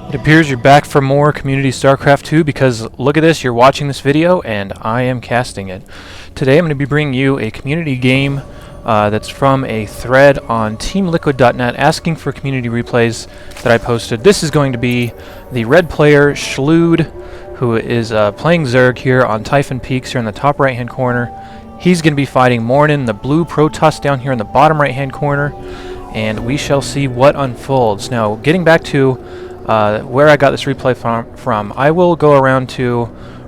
It appears you're back for more Community Starcraft 2 because look at this, you're watching this video and I am casting it. Today I'm going to be bringing you a community game that's from a thread on teamliquid.net asking for community replays that I posted. This is going to be the red player shlood, who is playing Zerg here on Typhon Peaks here in the top right hand corner. He's going to be fighting MorNin, the blue Protoss down here in the bottom right hand corner, and we shall see what unfolds. Now, getting back to where I got this replay from, I will go around to,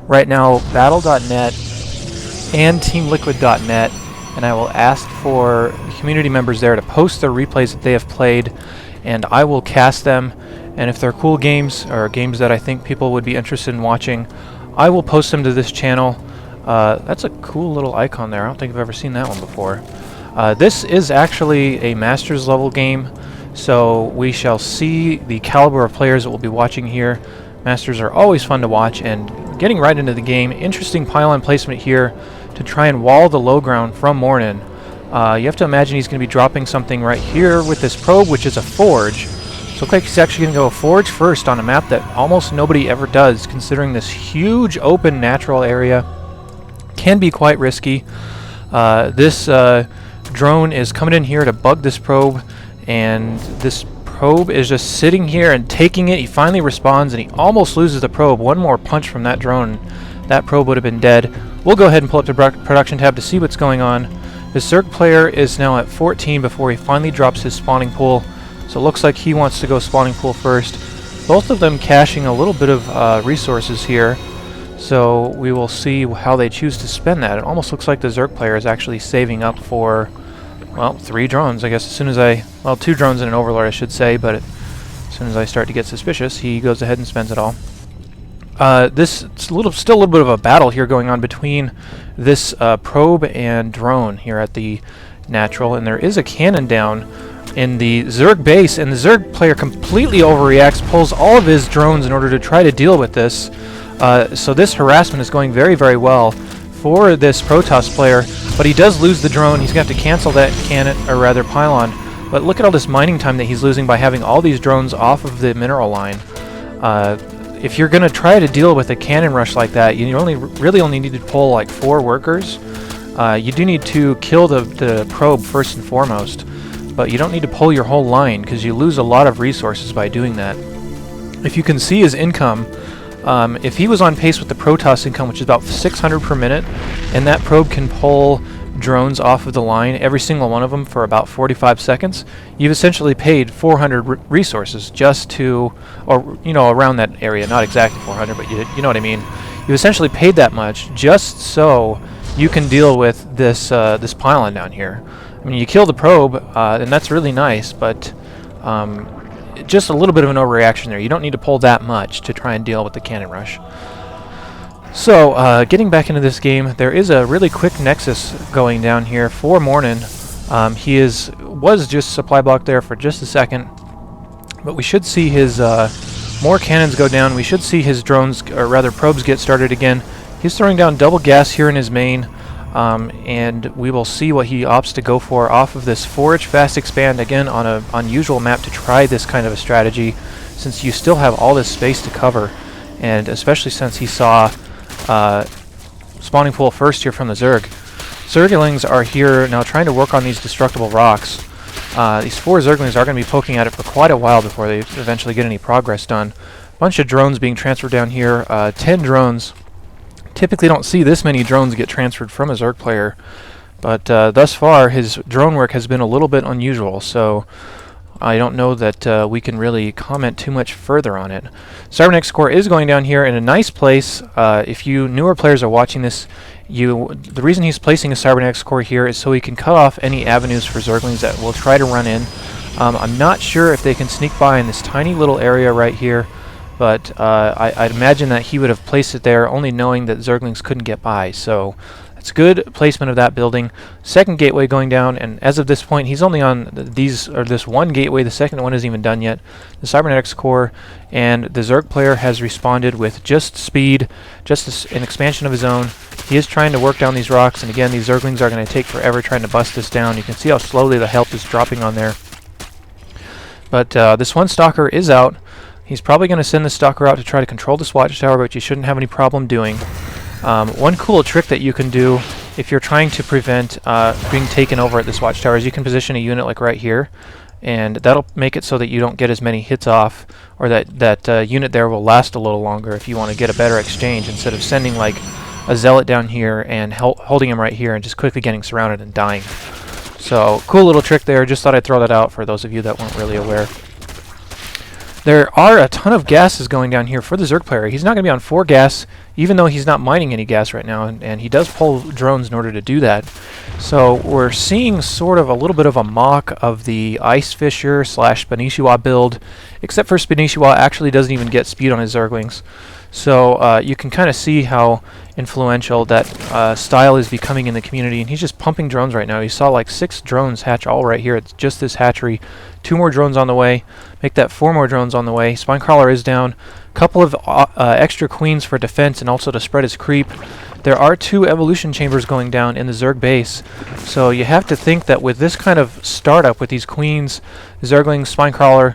right now, battle.net and teamliquid.net, and I will ask for community members there to post their replays that they have played, and I will cast them, and if they're cool games, or games that I think people would be interested in watching, I will post them to this channel. That's a cool little icon there. I don't think I've ever seen that one before. This is actually a Masters level game, so we shall see the caliber of players that we'll be watching here. Masters are always fun to watch, and getting right into the game, interesting pylon placement here to try and wall the low ground from MorNin. You have to imagine he's going to be dropping something right here with this probe, which is a forge. So it looks like he's actually going to go forge first on a map that almost nobody ever does, considering this huge open natural area can be quite risky. This drone is coming in here to bug this probe, and this probe is just sitting here and taking it. He finally responds and he almost loses the probe. One more punch from that drone, that probe would have been dead. We'll go ahead and pull up the production tab to see what's going on. The Zerg player is now at 14 before he finally drops his spawning pool, so it looks like he wants to go spawning pool first. Both of them caching a little bit of resources here, so we will see how they choose to spend that. It almost looks like the Zerg player is actually saving up for, well, 3 drones, I guess. As soon as well, 2 drones and an overlord, I should say, but as soon as I start to get suspicious, he goes ahead and spends it all. Still a little bit of a battle here going on between this probe and drone here at the natural, and there is a cannon down in the Zerg base, and the Zerg player completely overreacts, pulls all of his drones in order to try to deal with this. So this harassment is going very, very well for this Protoss player, but he does lose the drone. He's going to have to cancel that cannon, or rather pylon. But look at all this mining time that he's losing by having all these drones off of the mineral line. If you're going to try to deal with a cannon rush like that, you really only need to pull like 4 workers. You do need to kill the probe first and foremost, but you don't need to pull your whole line because you lose a lot of resources by doing that. If you can see his income, if he was on pace with the Protoss income, which is about 600 per minute, and that probe can pull drones off of the line, every single one of them, for about 45 seconds, you've essentially paid 400 resources just to, or, you know, around that area. Not exactly 400, but you know what I mean. You've essentially paid that much just so you can deal with this this pylon down here. I mean, you kill the probe, and that's really nice, but just a little bit of an overreaction there. You don't need to pull that much to try and deal with the cannon rush. So, getting back into this game, there is a really quick nexus going down here for MorNin. He was just supply blocked there for just a second, but we should see his more cannons go down. We should see his drones, or rather probes, get started again. He's throwing down double gas here in his main, and we will see what he opts to go for off of this forage fast expand, again on an unusual map to try this kind of a strategy, since you still have all this space to cover, and especially since he saw spawning pool first here from the Zerg. Zerglings are here now trying to work on these destructible rocks. These 4 Zerglings are going to be poking at it for quite a while before they eventually get any progress done. Bunch of drones being transferred down here, 10 drones. Typically don't see this many drones get transferred from a Zerg player, but thus far his drone work has been a little bit unusual, so I don't know that we can really comment too much further on it. Cybernetic core is going down here in a nice place. If you newer players are watching this, the reason he's placing a cybernetic core here is so he can cut off any avenues for Zerglings that will try to run in. I'm not sure if they can sneak by in this tiny little area right here, but I'd imagine that he would have placed it there only knowing that Zerglings couldn't get by. So it's good placement of that building. Second gateway going down, and as of this point, he's only on this one gateway. The second one isn't even done yet. The cybernetics core, and the Zerg player has responded with just speed, just an expansion of his own. He is trying to work down these rocks, and again, these Zerglings are going to take forever trying to bust this down. You can see how slowly the health is dropping on there. But this one stalker is out. He's probably going to send the Stalker out to try to control this watchtower, but you shouldn't have any problem doing. One cool trick that you can do if you're trying to prevent being taken over at this watchtower is you can position a unit like right here, and that'll make it so that you don't get as many hits off, or that unit there will last a little longer if you want to get a better exchange, instead of sending like a zealot down here and holding him right here and just quickly getting surrounded and dying. So cool little trick there. Just thought I'd throw that out for those of you that weren't really aware. There are a ton of gases going down here for the Zerg player. He's not going to be on 4 gas, even though he's not mining any gas right now, and he does pull drones in order to do that. So we're seeing sort of a little bit of a mock of the Ice Fisher / Spanishiwa build, except for Spanishiwa actually doesn't even get speed on his Zerglings. So you can kind of see how influential that style is becoming in the community, and he's just pumping drones right now. You saw like 6 drones hatch all right here. It's just this hatchery. 2 more drones on the way. Make that 4 more drones on the way. Spinecrawler is down. Couple of extra queens for defense and also to spread his creep. There are 2 evolution chambers going down in the Zerg base, so you have to think that with this kind of startup with these queens, Zerglings, Spinecrawler,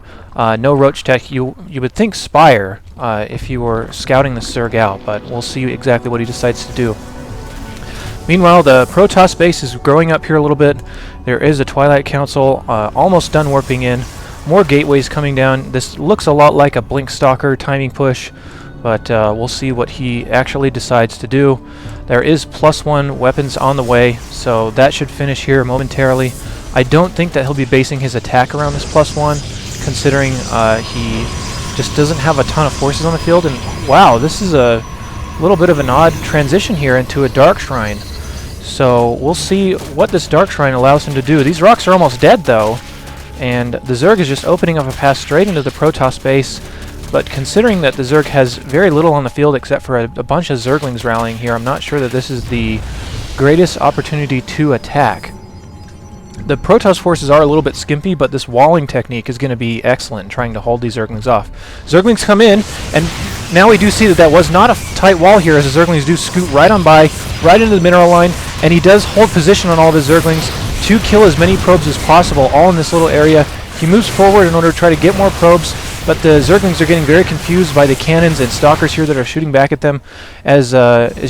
no roach tech, you would think Spire if you were scouting the Zerg out, but we'll see exactly what he decides to do. Meanwhile, the Protoss base is growing up here a little bit. There is a Twilight Council almost done warping in. More gateways coming down. This looks a lot like a Blink Stalker timing push, but we'll see what he actually decides to do. There is +1 weapons on the way, so that should finish here momentarily. I don't think that he'll be basing his attack around this +1, considering he just doesn't have a ton of forces on the field. And wow, this is a little bit of an odd transition here into a Dark Shrine. So we'll see what this Dark Shrine allows him to do. These rocks are almost dead though, and the Zerg is just opening up a path straight into the Protoss base. But considering that the Zerg has very little on the field except for a bunch of Zerglings rallying here, I'm not sure that this is the greatest opportunity to attack. The Protoss forces are a little bit skimpy, but this walling technique is going to be excellent in trying to hold these Zerglings off. Zerglings come in, and now we do see that was not a tight wall here, as the Zerglings do scoot right on by, right into the mineral line, and he does hold position on all of his Zerglings to kill as many probes as possible, all in this little area. He moves forward in order to try to get more probes, but the Zerglings are getting very confused by the cannons and stalkers here that are shooting back at them. As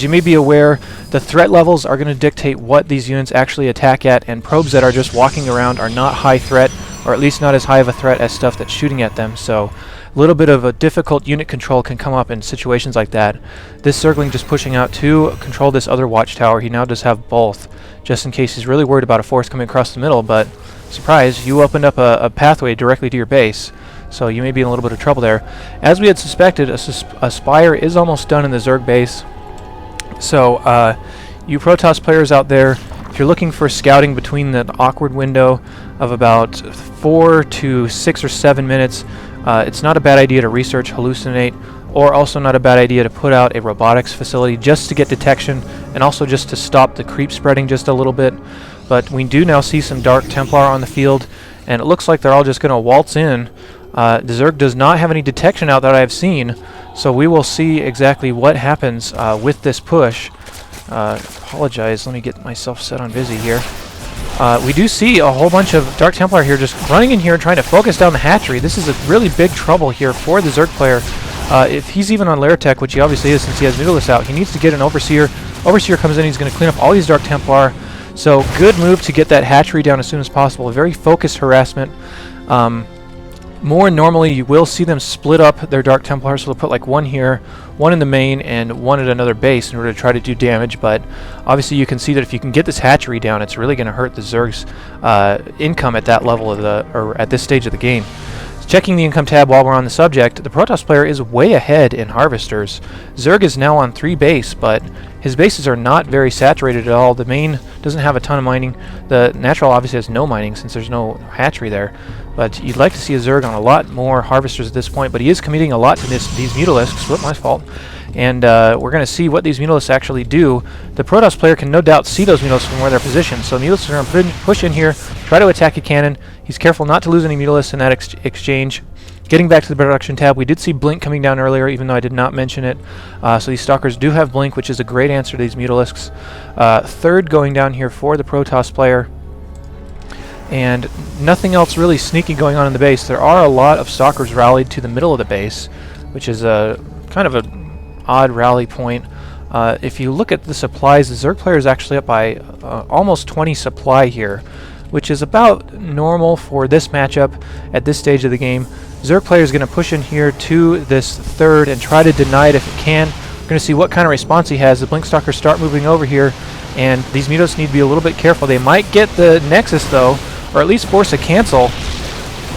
you may be aware, the threat levels are going to dictate what these units actually attack at, and probes that are just walking around are not high threat, or at least not as high of a threat as stuff that's shooting at them. So a little bit of a difficult unit control can come up in situations like that. This Zergling just pushing out to control this other watchtower. He now does have both, just in case he's really worried about a force coming across the middle, but surprise, you opened up a pathway directly to your base. So you may be in a little bit of trouble there. As we had suspected, a Spire is almost done in the Zerg base. So you Protoss players out there, if you're looking for scouting between the awkward window of about 4 to 6 or 7 minutes, it's not a bad idea to research Hallucinate, or also not a bad idea to put out a robotics facility just to get detection, and also just to stop the creep spreading just a little bit. But we do now see some Dark Templar on the field, and it looks like they're all just going to waltz in. The Zerg does not have any detection out that I have seen, so we will see exactly what happens with this push. Apologize, let me get myself set on busy here. We do see a whole bunch of Dark Templar here just running in here and trying to focus down the hatchery. This is a really big trouble here for the Zerg player. If he's even on Lair Tech, which he obviously is since he has Noodless out, he needs to get an Overseer. Overseer comes in, he's going to clean up all these Dark Templar. So good move to get that hatchery down as soon as possible. A very focused harassment. More normally you will see them split up their Dark Templars, so they'll put like one here, one in the main, and one at another base in order to try to do damage. But obviously you can see that if you can get this hatchery down, it's really going to hurt the Zerg's income at that level of or at this stage of the game. Checking the income tab while we're on the subject, the Protoss player is way ahead in harvesters. Zerg is now on 3 base, but his bases are not very saturated at all. The main doesn't have a ton of mining. The natural obviously has no mining since there's no hatchery there. But you'd like to see a Zerg on a lot more harvesters at this point, but he is committing a lot to these Mutalisks. Whoop, my fault. And we're going to see what these Mutalisks actually do. The Protoss player can no doubt see those Mutalisks from where they're positioned. So Mutalisks are going to push in here, try to attack a cannon. He's careful not to lose any Mutalisks in that exchange. Getting back to the production tab, we did see Blink coming down earlier, even though I did not mention it. So these Stalkers do have Blink, which is a great answer to these Mutalisks. Third going down here for the Protoss player. and nothing else really sneaky going on in the base. There are a lot of stalkers rallied to the middle of the base, which is a kind of an odd rally point. If you look at the supplies, the Zerg player is actually up by almost 20 supply here, which is about normal for this matchup at this stage of the game. Zerg player is going to push in here to this third and try to deny it if it can. We're going to see what kind of response he has. The Blinkstalkers start moving over here, and these Mutos need to be a little bit careful. They might get the Nexus though, or at least force a cancel.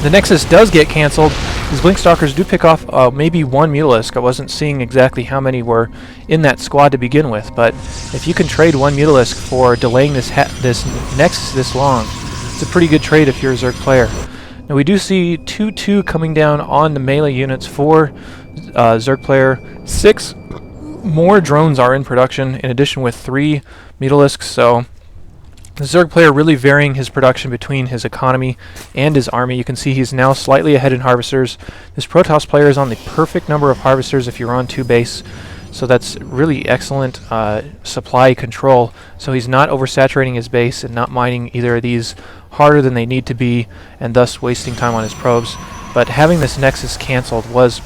The Nexus does get canceled. These Blinkstalkers do pick off maybe one Mutalisk. I wasn't seeing exactly how many were in that squad to begin with, but if you can trade one Mutalisk for delaying this Nexus this long, it's a pretty good trade if you're a Zerg player. Now we do see 2-2 coming down on the melee units for Zerg player. 6 more drones are in production, in addition with 3 Mutalisks, so the Zerg player really varying his production between his economy and his army. You can see he's now slightly ahead in harvesters. This Protoss player is on the perfect number of harvesters if you're on 2 base, so that's really excellent supply control. So he's not oversaturating his base and not mining either of these harder than they need to be, and thus wasting time on his probes. But having this Nexus cancelled was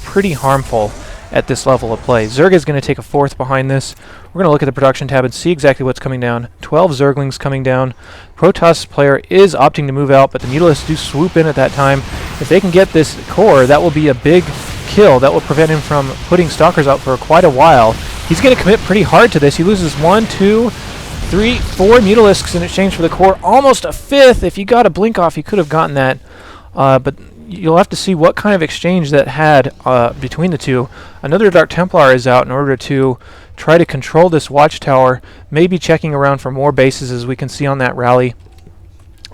pretty harmful at this level of play. Zerg is going to take a 4th behind this. We're going to look at the production tab and see exactly what's coming down. 12 Zerglings coming down. Protoss player is opting to move out, but the Mutalisks do swoop in at that time. If they can get this core, that will be a big kill. That will prevent him from putting Stalkers out for quite a while. He's going to commit pretty hard to this. He loses 1, 2, 3, 4 Mutalisks in exchange for the core. Almost a 5th. If you got a blink off, he could have gotten that. But you'll have to see what kind of exchange that had between the two. Another Dark Templar is out in order to try to control this watchtower, maybe checking around for more bases, as we can see on that rally.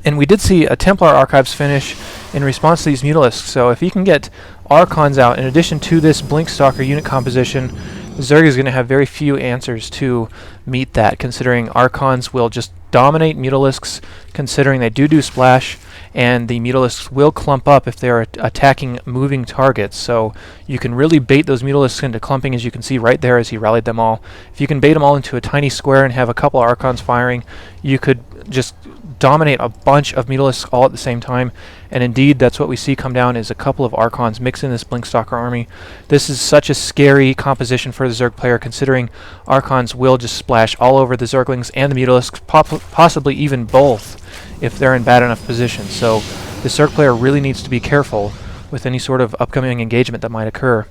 And we did see a Templar Archives finish in response to these Mutalisks, so if you can get Archons out in addition to this Blinkstalker unit composition, Zerg is going to have very few answers to meet that, considering Archons will just dominate Mutalisks, considering they do splash, and the Mutalisks will clump up if they're attacking moving targets. So you can really bait those Mutalisks into clumping, as you can see right there as he rallied them all. If you can bait them all into a tiny square and have a couple of Archons firing, you could just dominate a bunch of Mutalisks all at the same time. And indeed, that's what we see come down, is a couple of Archons mixed in this Blinkstalker army. This is such a scary composition for the Zerg player, considering Archons will just splash all over the Zerglings and the Mutalisks, possibly even both, if they're in bad enough positions. So the Zerg player really needs to be careful with any sort of upcoming engagement that might occur.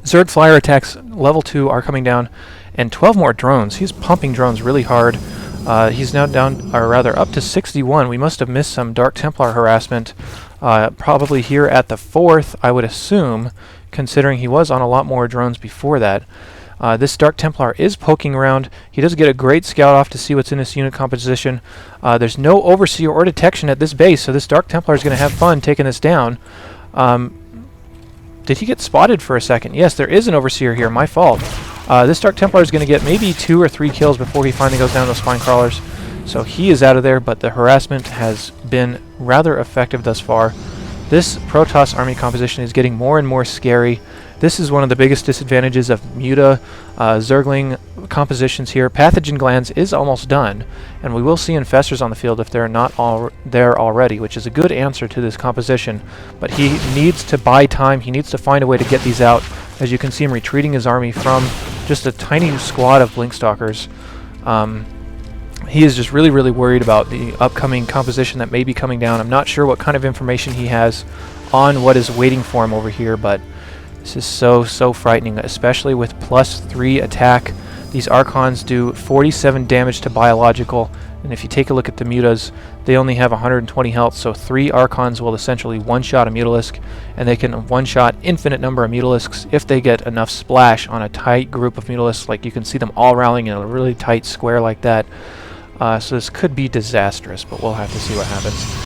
Zerg flyer attacks level 2 are coming down, and 12 more drones. He's pumping drones really hard. He's now down, or rather up to 61. We must have missed some Dark Templar harassment, probably here at the 4th, I would assume, considering he was on a lot more drones before that. This Dark Templar is poking around. He does get a great scout off to see what's in this unit composition. There's no Overseer or detection at this base, so this Dark Templar is going to have fun taking this down. Did he get spotted for a second? Yes, there is an Overseer here. My fault. This Dark Templar is going to get maybe 2 or 3 kills before he finally goes down to Spine Crawlers. So he is out of there, but the harassment has been rather effective thus far. This Protoss army composition is getting more and more scary. This is one of the biggest disadvantages of Muta Zergling compositions here. Pathogen Glands is almost done, and we will see Infestors on the field if they're not there already, which is a good answer to this composition. But he needs to buy time. He needs to find a way to get these out. As you can see him retreating his army from just a tiny squad of Blinkstalkers. He is just really, really worried about the upcoming composition that may be coming down. I'm not sure what kind of information he has on what is waiting for him over here, but this is so frightening, especially with +3 attack. These Archons do 47 damage to biological, and if you take a look at the Mutas, they only have 120 health, so 3 Archons will essentially one-shot a Mutalisk, and they can one-shot infinite number of Mutalisks if they get enough splash on a tight group of Mutalisks. Like you can see them all rallying in a really tight square like that. So this could be disastrous, but we'll have to see what happens.